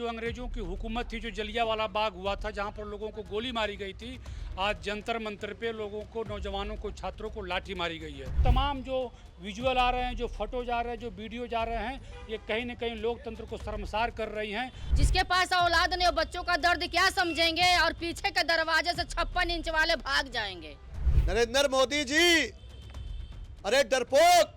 अंग्रेजों की हुकूमत थी, जो जलियांवाला बाग हुआ था, जहां पर लोगों को गोली मारी गई थी, आज जंतर मंतर पे लोगों को, नौजवानों को, छात्रों को लाठी मारी गई है। तमाम जो विजुअल आ रहे हैं, जो फोटोज आ रहे हैं, जो वीडियो जा रहे हैं, ये कहीं न कहीं लोकतंत्र को शर्मसार कर रही हैं। जिसके पास औलाद नहीं हो, बच्चों का दर्द क्या समझेंगे और पीछे के दरवाजे से 56 इंच वाले भाग जाएंगे। नरेंद्र मोदी जी, अरे डरपोक,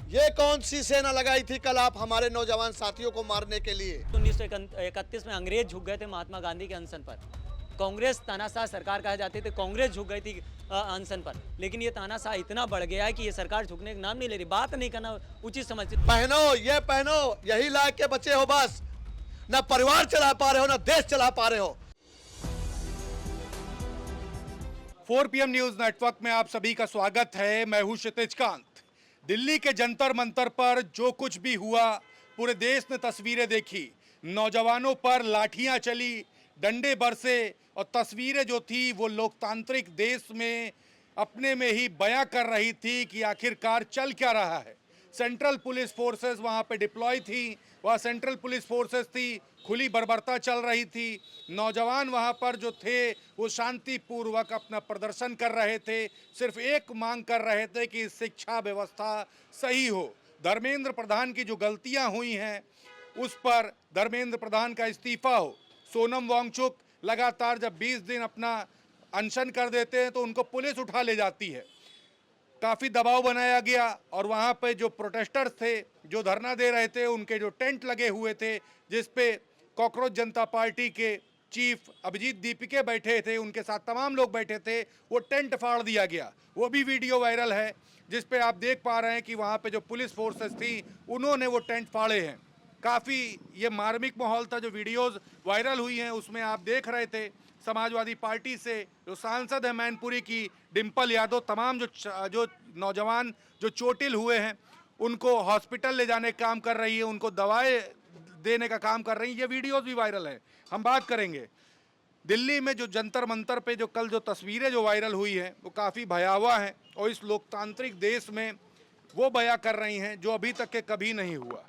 ये कौन सी सेना लगाई थी कल आप हमारे नौजवान साथियों को मारने के लिए? 1931 में अंग्रेज झुक गए थे महात्मा गांधी के अनशन पर। कांग्रेस तानाशाह सरकार कहा जाती थी, कांग्रेस झुक गई थी अनशन पर। लेकिन ये तानाशाह इतना बढ़ गया है कि ये सरकार झुकने का नाम नहीं ले रही। बात नहीं करना उचित समझती। पहनो, ये पहनो, यही लायक के बच्चे हो बस। ना परिवार चला पा रहे हो, ना देश चला पा रहे हो। 4 PM न्यूज नेटवर्क में आप सभी का स्वागत है। मैं हूं क्षितिज कांत। दिल्ली के जंतर मंतर पर जो कुछ भी हुआ, पूरे देश ने तस्वीरें देखी। नौजवानों पर लाठियां चली, डंडे बरसे, और तस्वीरें जो थी वो लोकतांत्रिक देश में अपने में ही बयां कर रही थी कि आखिरकार चल क्या रहा है। सेंट्रल पुलिस फोर्सेस वहां पे डिप्लॉय थी, वह सेंट्रल पुलिस फोर्सेस थी, खुली बर्बरता चल रही थी। नौजवान वहां पर जो थे वो शांतिपूर्वक अपना प्रदर्शन कर रहे थे, सिर्फ एक मांग कर रहे थे कि शिक्षा व्यवस्था सही हो। धर्मेंद्र प्रधान की जो गलतियां हुई हैं उस पर धर्मेंद्र प्रधान का इस्तीफा हो। सोनम वांगचुक लगातार जब 20 दिन अपना अनशन कर देते हैं तो उनको पुलिस उठा ले जाती है। काफ़ी दबाव बनाया गया और वहाँ पे जो प्रोटेस्टर्स थे, जो धरना दे रहे थे, उनके जो टेंट लगे हुए थे, जिस पे कॉकरोच जनता पार्टी के चीफ अभिजीत दीपिके बैठे थे, उनके साथ तमाम लोग बैठे थे, वो टेंट फाड़ दिया गया। वो भी वीडियो वायरल है, जिस पे आप देख पा रहे हैं कि वहाँ पे जो पुलिस फोर्सेस थी उन्होंने वो टेंट फाड़े हैं। काफ़ी ये मार्मिक माहौल था। जो वीडियोज़ वायरल हुई हैं उसमें आप देख रहे थे समाजवादी पार्टी से जो सांसद है मैनपुरी की डिम्पल यादव, तमाम जो नौजवान जो चोटिल हुए हैं उनको हॉस्पिटल ले जाने का काम कर रही है, उनको दवाएं देने का काम कर रही है। ये वीडियोस भी वायरल है। हम बात करेंगे दिल्ली में जो जंतर मंतर पे जो कल जो तस्वीरें जो वायरल हुई हैं वो काफ़ी भयावह हैं और इस लोकतांत्रिक देश में वो बयां कर रही हैं जो अभी तक के कभी नहीं हुआ।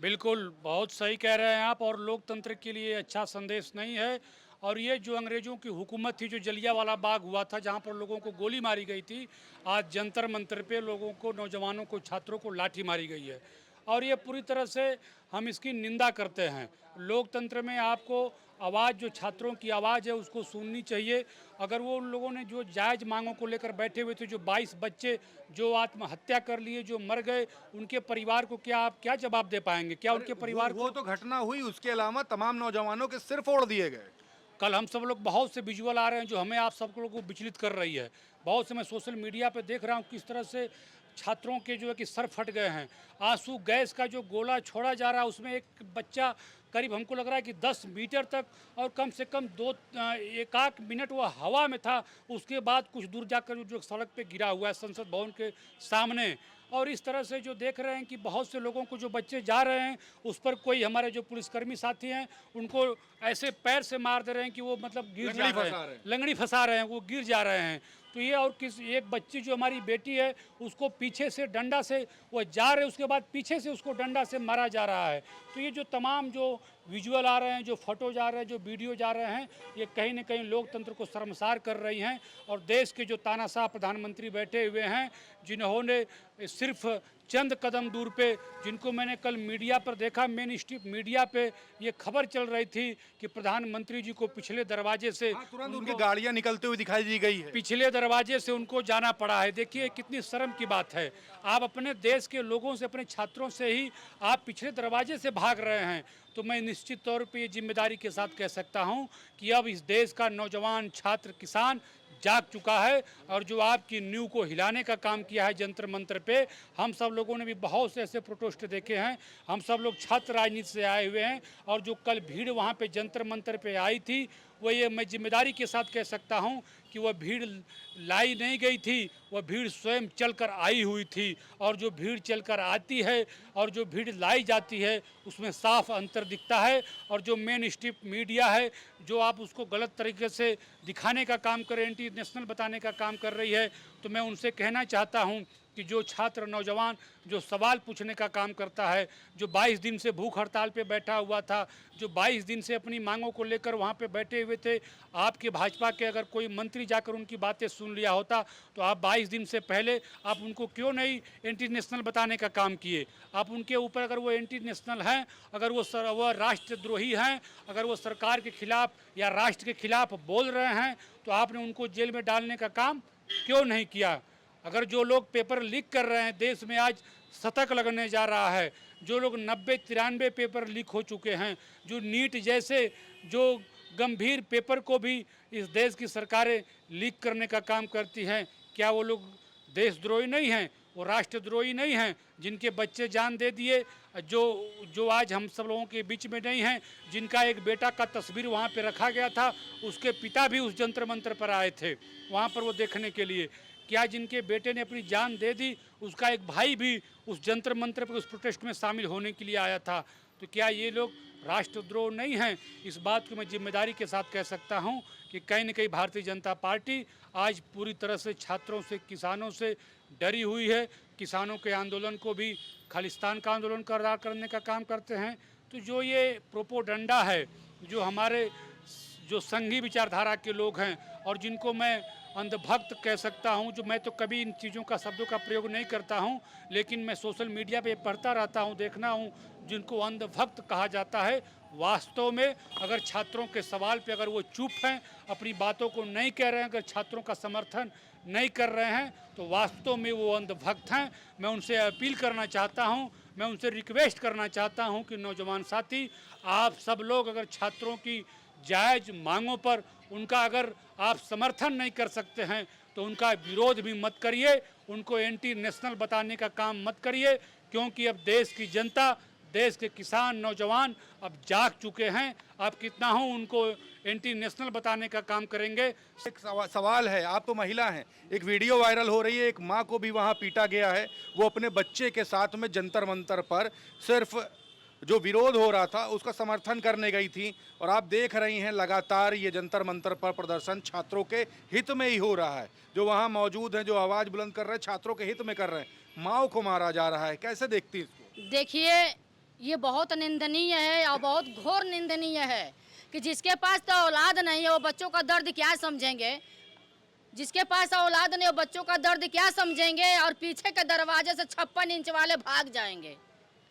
बिल्कुल, बहुत सही कह रहे हैं आप, और लोकतंत्र के लिए अच्छा संदेश नहीं है। और ये जो अंग्रेजों की हुकूमत थी, जो जलियांवाला बाग हुआ था, जहाँ पर लोगों को गोली मारी गई थी, आज जंतर मंतर पे लोगों को, नौजवानों को, छात्रों को लाठी मारी गई है। और ये पूरी तरह से हम इसकी निंदा करते हैं। लोकतंत्र में आपको आवाज़, जो छात्रों की आवाज़ है, उसको सुननी चाहिए। अगर वो उन लोगों ने जो जायज़ मांगों को लेकर बैठे हुए थे, जो 22 बच्चे जो आत्महत्या कर लिए, जो मर गए, उनके परिवार को क्या आप क्या जवाब दे पाएंगे? क्या उनके परिवार वो तो घटना हुई, उसके अलावा तमाम नौजवानों के सिर फोड़ दिए गए। कल हम सब लोग बहुत से विजुअल आ रहे हैं जो हमें आप सब लोगों को विचलित कर रही है। बहुत से मैं सोशल मीडिया पे देख रहा हूँ किस तरह से छात्रों के जो है कि सर फट गए हैं। आंसू गैस का जो गोला छोड़ा जा रहा है, उसमें एक बच्चा करीब हमको लग रहा है कि 10 मीटर तक, और कम से कम एक आध मिनट वह हवा में था। उसके बाद कुछ दूर जाकर जो सड़क पे गिरा हुआ है संसद भवन के सामने। और इस तरह से जो देख रहे हैं कि बहुत से लोगों को, जो बच्चे जा रहे हैं, उस पर कोई हमारे जो पुलिसकर्मी साथी हैं उनको ऐसे पैर से मार दे रहे हैं कि वो मतलब गिर जा रहे हैं, लंगड़ी फंसा रहे हैं, वो गिर जा रहे हैं। तो ये, और किस एक बच्ची जो हमारी बेटी है, उसको पीछे से डंडा से वो जा रहे, उसके बाद पीछे से उसको डंडा से मारा जा रहा है। तो ये जो तमाम जो विजुअल आ रहे हैं, जो फोटोज आ रहे हैं, जो वीडियो जा रहे हैं, ये कहीं न कहीं लोकतंत्र को शर्मसार कर रही हैं। और देश के जो तानाशाह प्रधानमंत्री बैठे हुए हैं, जिन्होंने सिर्फ चंद कदम दूर पे, जिनको मैंने कल मीडिया पर देखा, मेन स्ट्रीम मीडिया पे ये खबर चल रही थी कि प्रधानमंत्री जी को पिछले दरवाजे से तुरंत उनकी गाड़ियां निकलते हुए दिखाई दी गई है, पिछले दरवाजे से उनको जाना पड़ा है। देखिए कितनी शर्म की बात है। आप अपने देश के लोगों से, अपने छात्रों से ही आप पिछले दरवाजे से भाग रहे हैं। तो मैं निश्चित तौर पे ये जिम्मेदारी के साथ कह सकता हूँ कि अब इस देश का नौजवान, छात्र, किसान जाग चुका है। और जो आपकी नींव को हिलाने का काम किया है जंतर मंतर पे, हम सब लोगों ने भी बहुत से ऐसे प्रोटेस्ट देखे हैं। हम सब लोग छात्र राजनीति से आए हुए हैं, और जो कल भीड़ वहाँ पे जंतर मंतर पे आई थी, वो ये मैं जिम्मेदारी के साथ कह सकता हूँ कि वह भीड़ लाई नहीं गई थी, वह भीड़ स्वयं चलकर आई हुई थी। और जो भीड़ चलकर आती है और जो भीड़ लाई जाती है, उसमें साफ अंतर दिखता है। और जो मेन स्ट्रीम मीडिया है, जो आप उसको गलत तरीके से दिखाने का काम कर रहे हैं, इंटरनेशनल बताने का काम कर रही है, तो मैं उनसे कहना चाहता हूँ कि जो छात्र नौजवान जो सवाल पूछने का काम करता है, जो 22 दिन से भूख हड़ताल पे बैठा हुआ था, जो 22 दिन से अपनी मांगों को लेकर वहाँ पे बैठे हुए थे, आपके भाजपा के अगर कोई मंत्री जाकर उनकी बातें सुन लिया होता तो आप 22 दिन से पहले आप उनको क्यों नहीं एंटी नेशनल बताने का काम किए? आप उनके ऊपर अगर वो एंटी नेशनल हैं, अगर वो राष्ट्रद्रोही हैं, अगर वो सरकार के खिलाफ या राष्ट्र के खिलाफ बोल रहे हैं तो आपने उनको जेल में डालने का काम क्यों नहीं किया? अगर जो लोग पेपर लीक कर रहे हैं, देश में आज शतक लगने जा रहा है, जो लोग 90-93 पेपर लीक हो चुके हैं, जो नीट जैसे जो गंभीर पेपर को भी इस देश की सरकारें लीक करने का काम करती हैं, क्या वो लोग देशद्रोही नहीं हैं? वो राष्ट्रद्रोही नहीं हैं? जिनके बच्चे जान दे दिए, जो आज हम सब लोगों के बीच में नहीं हैं, जिनका एक बेटा का तस्वीर वहाँ पे रखा गया था, उसके पिता भी उस जंतर मंतर पर आए थे वहाँ पर वो देखने के लिए। क्या जिनके बेटे ने अपनी जान दे दी, उसका एक भाई भी उस जंतर मंतर पर उस प्रोटेस्ट में शामिल होने के लिए आया था? तो क्या ये लोग राष्ट्रद्रोह नहीं हैं? इस बात को मैं जिम्मेदारी के साथ कह सकता हूं कि कहीं न कहीं भारतीय जनता पार्टी आज पूरी तरह से छात्रों से, किसानों से डरी हुई है। किसानों के आंदोलन को भी खालिस्तान का आंदोलन करने का काम करते हैं। तो जो ये प्रोपोगंडा है, जो हमारे जो संघी विचारधारा के लोग हैं और जिनको मैं अंधभक्त कह सकता हूं, जो मैं तो कभी इन चीज़ों का शब्दों का प्रयोग नहीं करता हूं, लेकिन मैं सोशल मीडिया पे पढ़ता रहता हूं, देखना हूं, जिनको अंधभक्त कहा जाता है, वास्तव में अगर छात्रों के सवाल पे अगर वो चुप हैं, अपनी बातों को नहीं कह रहे हैं, अगर छात्रों का समर्थन नहीं कर रहे हैं, तो वास्तव में वो अंधभक्त हैं। मैं उनसे अपील करना चाहता हूँ, मैं उनसे रिक्वेस्ट करना चाहता हूँ कि नौजवान साथी, आप सब लोग अगर छात्रों की जायज़ मांगों पर उनका अगर आप समर्थन नहीं कर सकते हैं तो उनका विरोध भी मत करिए, उनको एंटी नेशनल बताने का काम मत करिए, क्योंकि अब देश की जनता, देश के किसान, नौजवान अब जाग चुके हैं। आप कितना हो उनको एंटी नेशनल बताने का काम करेंगे? एक सवाल है, आप तो महिला हैं, एक वीडियो वायरल हो रही है, एक माँ को भी वहाँ पीटा गया है, वो अपने बच्चे के साथ में जंतर मंतर पर सिर्फ जो विरोध हो रहा था उसका समर्थन करने गई थी। और आप देख रही हैं लगातार ये जंतर मंतर पर प्रदर्शन छात्रों के हित में ही हो रहा है। जो वहाँ मौजूद हैं, जो आवाज़ बुलंद कर रहे हैं, छात्रों के हित में कर रहे हैं। माओ को मारा जा रहा है, कैसे देखती इसको? देखिए, ये बहुत निंदनीय है और बहुत घोर निंदनीय है कि जिसके पास तो औलाद नहीं है वो बच्चों का दर्द क्या समझेंगे? जिसके पास औलाद नहीं, वो बच्चों का दर्द क्या समझेंगे? और पीछे के दरवाजे से 56 इंच वाले भाग जाएंगे।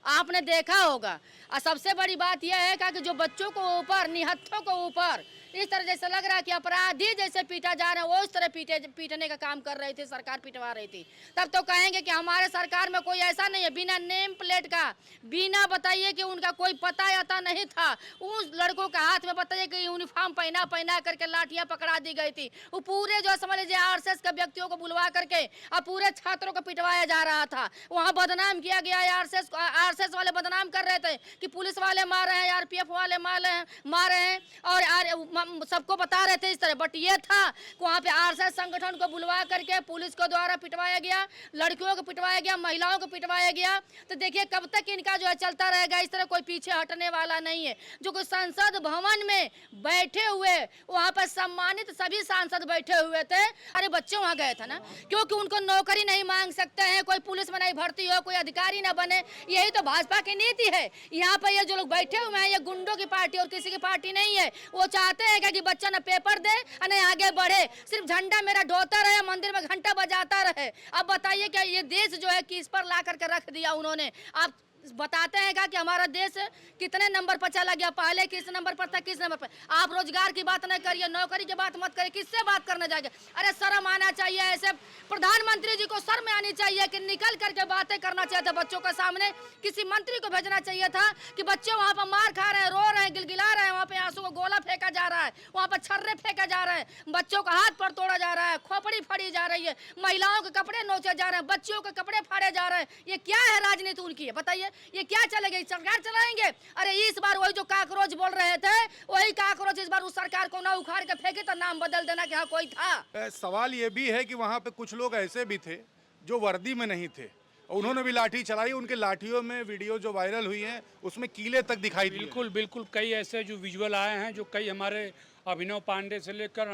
आपने देखा होगा। और सबसे बड़ी बात यह है कि जो बच्चों को ऊपर, निहत्थों को ऊपर इस तरह जैसे लग रहा है कि अपराधी जैसे पीटा जा रहा है, वो उस तरह पीटने का काम कर रही थी, सरकार पिटवा रही थी। तब तो कहेंगे कि हमारे सरकार में कोई ऐसा नहीं है, बिना नेम प्लेट का, बिना बताइए कि उनका कोई पता आता नहीं था, उन लड़कों के हाथ में बताइए कि यूनिफॉर्म पहना करके लाठियां पकड़ा दी गई थी। वो पूरे जो समझ लीजिए आरएसएस के व्यक्तियों को बुलवा करके और पूरे छात्रों को पिटवाया जा रहा था। वहाँ बदनाम किया गया, आरएसएस वाले बदनाम कर रहे थे कि पुलिस वाले मार रहे हैं, आरपीएफ वाले मार रहे हैं और सबको बता रहे थे इस तरह। बट ये था कि वहाँ पे आरएसएस संगठन को बुलवा करके पुलिस को द्वारा पिटवाया गया, लड़कियों को पिटवाया गया, महिलाओं को पिटवाया गया। तो देखिए कब तक इनका जो है चलता रहेगा, इस तरह कोई पीछे हटने वाला नहीं है। जो कोई संसद भवन में बैठे हुए, वहाँ पर सम्मानित सभी सांसद बैठे हुए थे। अरे बच्चे वहाँ गए थे ना, क्योंकि उनको नौकरी नहीं मांग सकते हैं, कोई पुलिस में नहीं भर्ती हो, कोई अधिकारी ना बने। यही तो भाजपा की नीति है। यहाँ पर ये जो लोग बैठे हुए हैं, ये गुंडों की पार्टी और किसी की पार्टी नहीं है। वो चाहते हैं कि बच्चा ना पेपर दे और ना आगे बढ़े, सिर्फ झंडा मेरा ढोता रहे, मंदिर में घंटा बजाता रहे। अब बताइए क्या ये देश जो है किस पर ला करके रख दिया उन्होंने? आप बताते हैं कि हमारा देश कितने नंबर पर चला गया, पहले किस नंबर पर था, किस नंबर पर। आप रोजगार की बात नहीं करिए, नौकरी की बात मत करिए, किससे बात करने जाएंगे? अरे शर्म आना चाहिए। ऐसे प्रधानमंत्री जी को शर्म आनी चाहिए कि निकल करके बातें करना चाहिए था बच्चों के सामने। किसी मंत्री को भेजना चाहिए था कि बच्चे वहाँ पर मार खा रहे हैं, रो रहे हैं, गिलगिला रहे हैं, वहाँ पे आंसू को गोला फेंका जा रहा है, वहाँ पर छर्रे फेंका जा रहे हैं, बच्चों का हाथ पर तोड़ा जा रहा है, खोपड़ी फाड़ी जा रही है, महिलाओं के कपड़े नोचे जा रहे हैं, बच्चियों के कपड़े फाड़े जा रहे हैं। ये क्या है राजनीति उनकी है? बताइए ये क्या चलेगी? सरकार चलाएंगे? अरे इस बार वही जो काकरोच बोल रहे थे, वही काकरोच इस बार उस सरकार को ना उखाड़ के फेंके तो नाम बदल देना कि हाँ कोई था। सवाल ये भी है कि वहाँ पे कुछ लोग ऐसे भी थे जो वर्दी में नहीं थे, उन्होंने भी लाठी चलाई, उनके लाठियों में वीडियो जो वायरल हुई है उसमें कीले तक दिखाई दिए। बिल्कुल बिल्कुल, कई ऐसे जो विजुअल आए हैं, जो कई हमारे अभिनव पांडे से लेकर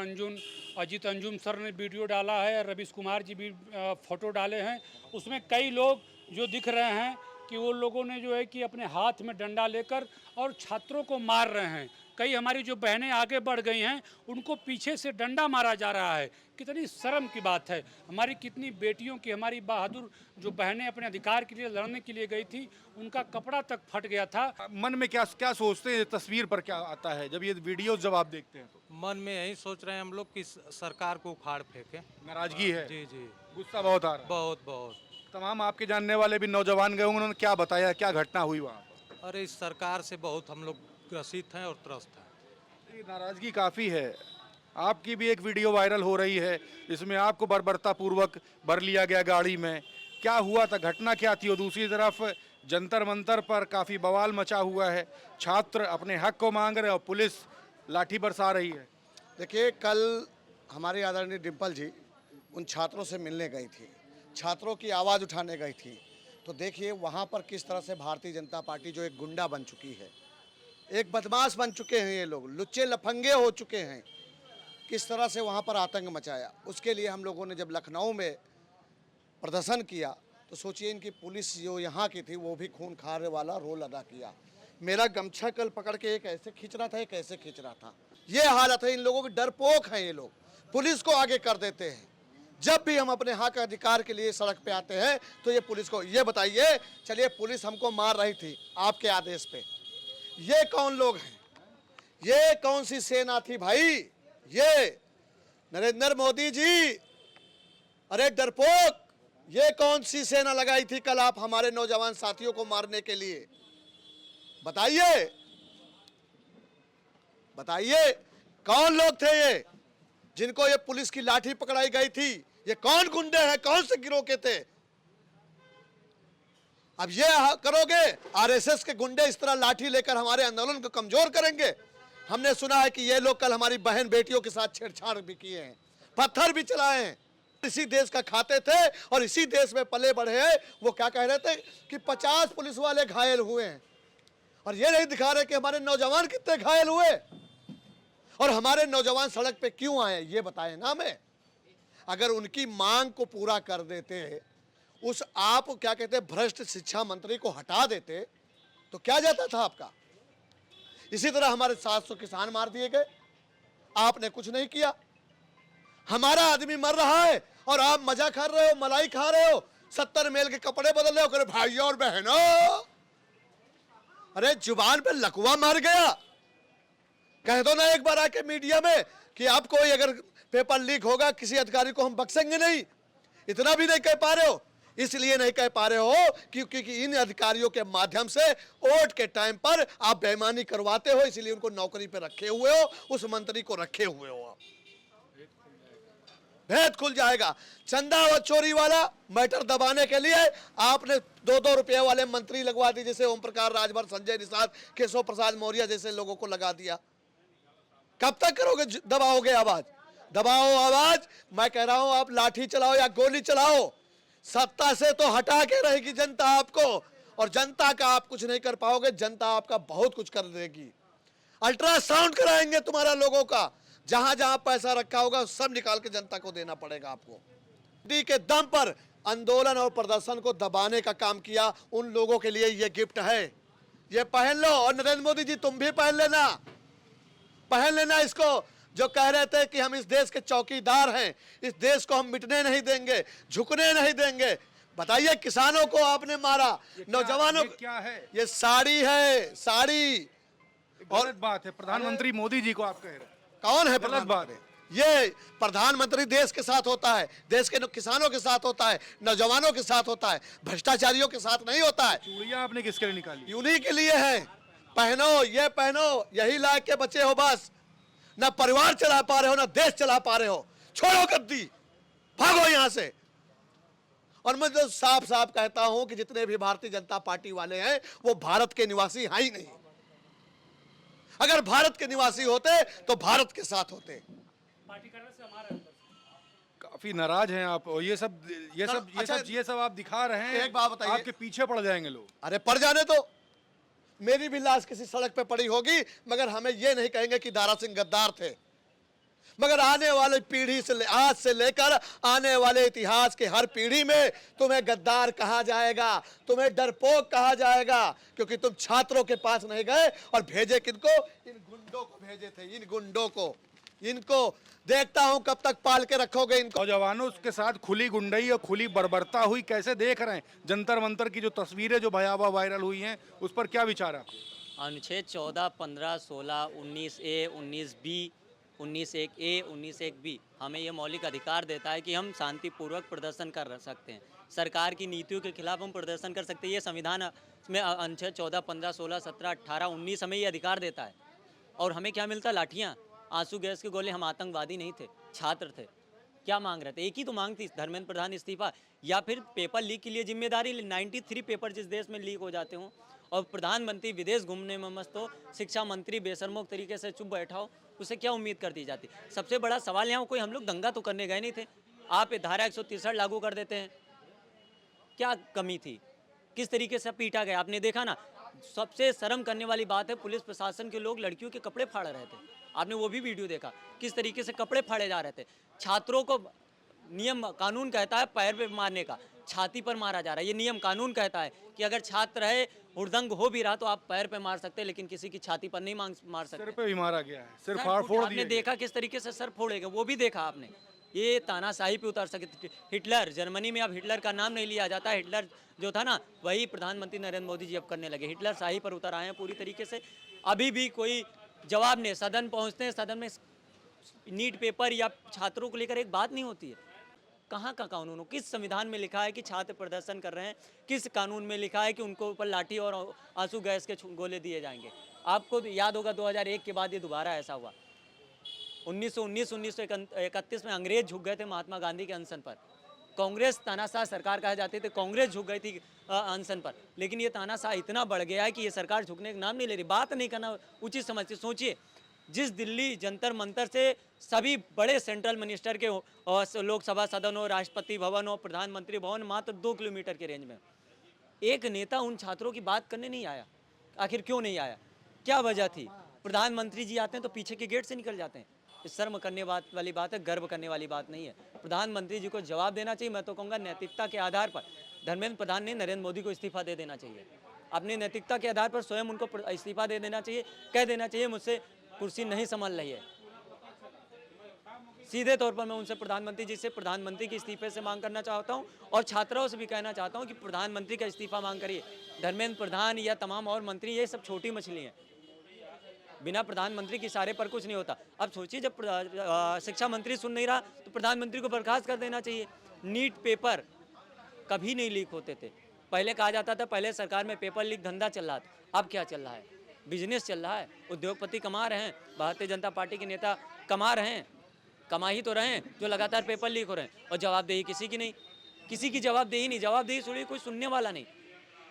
अजीत अंजुम सर ने वीडियो डाला है, रवीश कुमार जी भी फोटो डाले हैं। उसमें कई लोग जो दिख रहे हैं कि वो लोगों ने जो है कि अपने हाथ में डंडा लेकर और छात्रों को मार रहे हैं। कई हमारी जो बहनें आगे बढ़ गई हैं, उनको पीछे से डंडा मारा जा रहा है। कितनी शर्म की बात है। हमारी कितनी बेटियों की, हमारी बहादुर जो बहनें अपने अधिकार के लिए लड़ने के लिए गई थी, उनका कपड़ा तक फट गया था। मन में क्या क्या सोचते हैं, तस्वीर पर क्या आता है जब ये वीडियो जब आप देखते हैं तो? मन में यही सोच रहे हैं हम लोग कि सरकार को उखाड़ फेंके। नाराजगी है, जी जी, गुस्सा बहुत आ रहा है। बहुत बहुत। तमाम आपके जानने वाले भी नौजवान गए होंगे, उन्होंने क्या बताया, क्या घटना हुई वहाँ पर? अरे इस सरकार से बहुत हम लोग ग्रसित हैं और त्रस्त हैं। ये नाराजगी काफ़ी है। आपकी भी एक वीडियो वायरल हो रही है, इसमें आपको बर्बरतापूर्वक भर लिया गया गाड़ी में। क्या हुआ था, घटना क्या थी? और दूसरी तरफ जंतर मंतर पर काफ़ी बवाल मचा हुआ है, छात्र अपने हक को मांग रहे हैं और पुलिस लाठी बरसा रही है। देखिए, कल हमारी आदरणीय डिम्पल जी उन छात्रों से मिलने गई थी, छात्रों की आवाज़ उठाने गई थी। तो देखिए वहाँ पर किस तरह से भारतीय जनता पार्टी जो एक गुंडा बन चुकी है, एक बदमाश बन चुके हैं, ये लोग लुच्चे लफंगे हो चुके हैं, किस तरह से वहाँ पर आतंक मचाया। उसके लिए हम लोगों ने जब लखनऊ में प्रदर्शन किया तो सोचिए इनकी पुलिस जो यहाँ की थी वो भी खून खारे वाला रोल अदा किया। मेरा गमछा कल पकड़ के एक ऐसे खींच रहा था, एक ऐसे खींच रहा था। ये हालत है, इन लोगों की डरपोक हैं ये लोग, पुलिस को आगे कर देते हैं। जब भी हम अपने हक अधिकार के लिए सड़क पे आते हैं तो ये पुलिस को ये बताइए, चलिए पुलिस हमको मार रही थी आपके आदेश पे, ये कौन लोग हैं, ये कौन सी सेना थी भाई? ये नरेंद्र मोदी जी, अरे डरपोक, ये कौन सी सेना लगाई थी कल आप हमारे नौजवान साथियों को मारने के लिए? बताइए बताइए, कौन लोग थे ये जिनको ये पुलिस की लाठी पकड़ाई गई थी? ये कौन गुंडे हैं, कौन से गिरोह के थे? अब ये करोगे, आरएसएस के गुंडे इस तरह लाठी लेकर हमारे आंदोलन को कमजोर करेंगे? हमने सुना है कि ये लोग कल हमारी बहन बेटियों के साथ छेड़छाड़ भी किए हैं, पत्थर भी चलाए हैं। इसी देश का खाते थे और इसी देश में पले बढ़े हैं। वो क्या कह रहे थे कि 50 पुलिस वाले घायल हुए हैं, और ये नहीं दिखा रहे कि हमारे नौजवान कितने घायल हुए और हमारे नौजवान सड़क पे क्यों आए, ये बताएं ना हमें। अगर उनकी मांग को पूरा कर देते, उस आप क्या कहते हैं भ्रष्ट शिक्षा मंत्री को हटा देते, तो क्या जाता था आपका? इसी तरह हमारे 700 किसान मार दिए गए, आपने कुछ नहीं किया। हमारा आदमी मर रहा है और आप मजा खा रहे हो, मलाई खा रहे हो, 70 मेल के कपड़े बदल रहे हो। करे भाइयों और बहनों, अरे जुबान पे लकवा मार गया, कह दो ना एक बार आके मीडिया में कि आप कोई अगर पेपर लीक होगा किसी अधिकारी को हम बख्शेंगे नहीं। इतना भी नहीं कह पा रहे हो। इसलिए नहीं कह पा रहे हो क्योंकि इन अधिकारियों के माध्यम से वोट के टाइम पर आप बेईमानी करवाते हो, इसलिए उनको नौकरी पे रखे हुए हो, उस मंत्री को रखे हुए हो। आप भेद खुल जाएगा। चंदा और चोरी वाला मैटर दबाने के लिए आपने 2-2 रुपए वाले मंत्री लगवा दिए, जैसे ओम प्रकाश राजभर, संजय निषाद, केशव प्रसाद मौर्य जैसे लोगों को लगा दिया। कब तक करोगे, दबाओगे आवाज? दबाओ आवाज। मैं कह रहा हूं आप लाठी चलाओ या गोली चलाओ, सत्ता से तो हटा के रहेगी जनता आपको, और जनता का आप कुछ नहीं कर पाओगे, जनता आपका बहुत कुछ कर देगी। अल्ट्रासाउंड कराएंगे तुम्हारा लोगों का, जहां जहां पैसा रखा होगा सब निकाल के जनता को देना पड़ेगा आपको। डी के दम पर आंदोलन और प्रदर्शन को दबाने का काम किया, उन लोगों के लिए ये गिफ्ट है, ये पहन लो। और नरेंद्र मोदी जी तुम भी पहन लेना, पहन लेना इसको। जो कह रहे थे कि हम इस देश के चौकीदार हैं, इस देश को हम मिटने नहीं देंगे, झुकने नहीं देंगे। बताइए, किसानों को आपने मारा, नौजवानों क्या है? ये साड़ी है, साड़ी। गलत बात है, प्रधानमंत्री मोदी जी को आप कह रहे हैं। कौन है गलत बात है। ये प्रधानमंत्री देश के साथ होता है, देश के किसानों के साथ होता है, नौजवानों के साथ होता है, भ्रष्टाचारियों के साथ नहीं होता है। चूड़ियां आपने किसके लिए निकाली? उन्हीं के लिए है। पहनो, ये पहनो, यही लायक के बचे हो बस। ना परिवार चला पा रहे हो, ना देश चला पा रहे हो। छोड़ो गद्दी, भागो यहां से। और मैं तो साफ साफ कहता हूं कि जितने भी भारतीय जनता पार्टी वाले हैं वो भारत के निवासी हैं ही नहीं। अगर भारत के निवासी होते तो भारत के साथ होते। काफी नाराज हैं आप, और ये सब अच्छा, ये सब आप दिखा रहे हैं। एक बात बताइए। आपके पीछे पड़ जाएंगे लोग। अरे पड़ जाने दो, मेरी भी लाश किसी सड़क पे पड़ी होगी, मगर हमें ये नहीं कहेंगे कि दारा सिंह गद्दार थे। मगर आने वाली पीढ़ी से आज से लेकर आने वाले इतिहास के हर पीढ़ी में तुम्हें गद्दार कहा जाएगा, तुम्हें डरपोक कहा जाएगा, क्योंकि तुम छात्रों के पास नहीं गए और भेजे किनको? इन गुंडों को भेजे थे, इन गुंडों को। इनको देखता हूं कब तक पाल के रखोगे इनको। नौजवानों के साथ खुली गुंडई और खुली बर्बरता हुई, कैसे देख रहे हैं? जंतर मंतर की जो तस्वीरें जो भयावह वायरल हुई हैं, उस पर क्या विचार है आपके? अनुच्छेद 14, 15, 16, 19A, 19B, 19(1)A, 19(1)B हमें ये मौलिक अधिकार देता है कि हम शांतिपूर्वक प्रदर्शन कर सकते हैं। सरकार की नीतियों के खिलाफ हम प्रदर्शन कर सकते हैं। ये संविधान में अनुच्छेद 14, 15, 16, 17, 18, 19 हमें ये अधिकार देता है। और हमें क्या मिलता है? लाठियाँ, आंसू गैस के गोले। हम आतंकवादी नहीं थे, छात्र थे। क्या मांग रहे थे? एक ही तो मांग थी, धर्मेंद्र प्रधान इस्तीफा, या फिर पेपर लीक के लिए जिम्मेदारी। 93 पेपर जिस देश में लीक हो जाते हों और प्रधानमंत्री विदेश घूमने में मस्त हो, शिक्षा मंत्री बेशर्मोक तरीके से चुप बैठा हो, उसे क्या उम्मीद कर दी जाती? सबसे बड़ा सवाल यहाँ, कोई हम लोग दंगा तो करने गए नहीं थे। आप धारा 163 लागू कर देते हैं, क्या कमी थी? किस तरीके से पीटा गया आपने देखा ना। सबसे शर्म करने वाली बात है, पुलिस प्रशासन के लोग लड़कियों के कपड़े फाड़ रहे थे। आपने वो भी वीडियो देखा, किस तरीके से कपड़े फाड़े जा रहे थे। छात्रों को नियम कानून कहता है पैर पे मारने का, छाती पर मारा जा रहा है। ये नियम कानून कहता है कि अगर छात्र है, हुड़दंग हो भी रहा तो आप पैर पे मार सकते हैं, लेकिन किसी की छाती पर नहीं मार सकते। सिर पे भी मारा गया है, सिर सर फाड़ फोड़ आपने दिए। देखा किस तरीके से सर फोड़ेगा, वो भी देखा आपने। ये तानाशाही पे उतर सके। हिटलर, जर्मनी में अब हिटलर का नाम नहीं लिया जाता। हिटलर जो था ना, वही प्रधानमंत्री नरेंद्र मोदी जी अब करने लगे। हिटलर शाही पर उतर आए हैं पूरी तरीके से। अभी भी कोई जवाब नहीं। सदन पहुंचते हैं, सदन में नीट पेपर या छात्रों को लेकर एक बात नहीं होती है। कहाँ का कानून हो? किस संविधान में लिखा है कि छात्र प्रदर्शन कर रहे हैं? किस कानून में लिखा है कि उनको ऊपर लाठी और आंसू गैस के गोले दिए जाएंगे? आपको याद होगा 2001 के बाद ये दोबारा ऐसा हुआ। 1931 में अंग्रेज झुक गए थे महात्मा गांधी के अनशन पर। कांग्रेस तानाशाह सरकार कहा जाती थी, कांग्रेस झुक गई थी अनशन पर। लेकिन ये तानाशाह इतना बढ़ गया है कि ये सरकार झुकने का नाम नहीं ले रही। बात नहीं करना उचित समझते। सोचिए, जिस दिल्ली जंतर मंतर से सभी बड़े सेंट्रल मिनिस्टर के लोकसभा सदन हो, राष्ट्रपति भवन हो, प्रधानमंत्री भवन मात्र 2 किलोमीटर के रेंज में, एक नेता उन छात्रों की बात करने नहीं आया। आखिर क्यों नहीं आया? क्या वजह थी? प्रधानमंत्री जी आते हैं तो पीछे के गेट से निकल जाते हैं। शर्म करने वाली बात है, गर्व करने वाली बात नहीं है। प्रधानमंत्री जी को जवाब देना चाहिए। मैं तो कहूँगा नैतिकता के आधार पर धर्मेंद्र प्रधान ने नरेंद्र मोदी को इस्तीफा दे देना चाहिए। अपनी नैतिकता के आधार पर स्वयं उनको इस्तीफा दे देना चाहिए। कह देना चाहिए मुझसे कुर्सी नहीं संभाल रही है। सीधे तौर पर मैं उनसे प्रधानमंत्री जी से प्रधानमंत्री के इस्तीफे से मांग करना चाहता हूं, और छात्रों से भी कहना चाहता हूं कि प्रधानमंत्री का इस्तीफा मांग करिए। धर्मेंद्र प्रधान या तमाम और मंत्री, ये सब छोटी मछली हैं। बिना प्रधानमंत्री के इशारे पर कुछ नहीं होता। अब सोचिए, जब शिक्षा मंत्री सुन नहीं रहा तो प्रधानमंत्री को बर्खास्त कर देना चाहिए। नीट पेपर कभी नहीं लीक होते थे। पहले कहा जाता था पहले सरकार में पेपर लीक धंधा चल रहा था। अब क्या चल रहा है? बिजनेस चल रहा है। उद्योगपति कमा रहे हैं, भारतीय जनता पार्टी के नेता कमा रहे हैं, कमा ही तो रहे हैं, जो लगातार पेपर लीक हो रहे हैं। और जवाबदेही किसी की नहीं, किसी की जवाबदेही नहीं। जवाबदेही सुनिए, कोई सुनने वाला नहीं।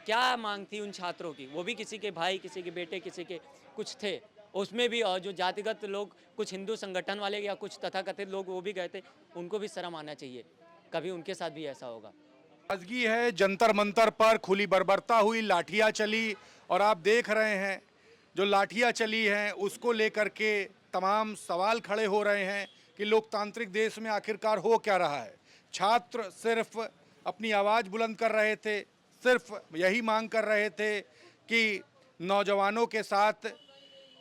क्या मांग थी उन छात्रों की? वो भी किसी के भाई, किसी के बेटे, किसी के कुछ थे। उसमें भी जो जातिगत लोग, कुछ हिंदू संगठन वाले या कुछ तथाकथित लोग वो भी गए थे। उनको भी शर्म आना चाहिए। कभी उनके साथ भी ऐसा होगा। नाराजगी है, जंतर मंतर पर खुली बर्बरता हुई, लाठियां चली, और आप देख रहे हैं जो लाठियां चली हैं उसको लेकर के तमाम सवाल खड़े हो रहे हैं कि लोकतांत्रिक देश में आखिरकार हो क्या रहा है। छात्र सिर्फ अपनी आवाज़ बुलंद कर रहे थे, सिर्फ यही मांग कर रहे थे कि नौजवानों के साथ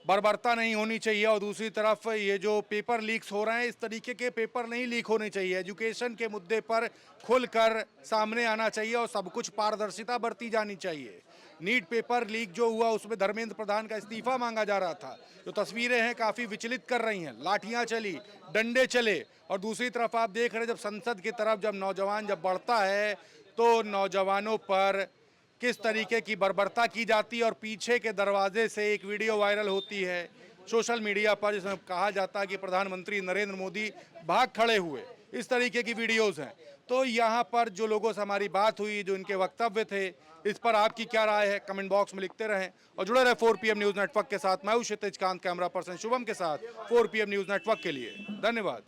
बर्बरता नहीं होनी चाहिए, और दूसरी तरफ ये जो पेपर लीक्स हो रहे हैं, इस तरीके के पेपर नहीं लीक होने चाहिए। एजुकेशन के मुद्दे पर खुलकर सामने आना चाहिए और सब कुछ पारदर्शिता बरती जानी चाहिए। नीट पेपर लीक जो हुआ उसमें धर्मेंद्र प्रधान का इस्तीफा मांगा जा रहा था। जो तस्वीरें हैं काफ़ी विचलित कर रही हैं। लाठियां चली, डंडे चले, और दूसरी तरफ आप देख रहे हैं जब संसद की तरफ जब नौजवान जब बढ़ता है तो नौजवानों पर किस तरीके की बर्बरता की जाती है। और पीछे के दरवाजे से एक वीडियो वायरल होती है सोशल मीडिया पर, जिसमें कहा जाता है कि प्रधानमंत्री नरेंद्र मोदी भाग खड़े हुए। इस तरीके की वीडियोस हैं। तो यहाँ पर जो लोगों से हमारी बात हुई, जो इनके वक्तव्य थे, इस पर आपकी क्या राय है कमेंट बॉक्स में लिखते रहें और जुड़े रहे 4PM न्यूज़ नेटवर्क के साथ। मैं हूं क्षितिज कांत, कैमरा पर्सन शुभम के साथ 4PM न्यूज़ नेटवर्क के लिए। धन्यवाद।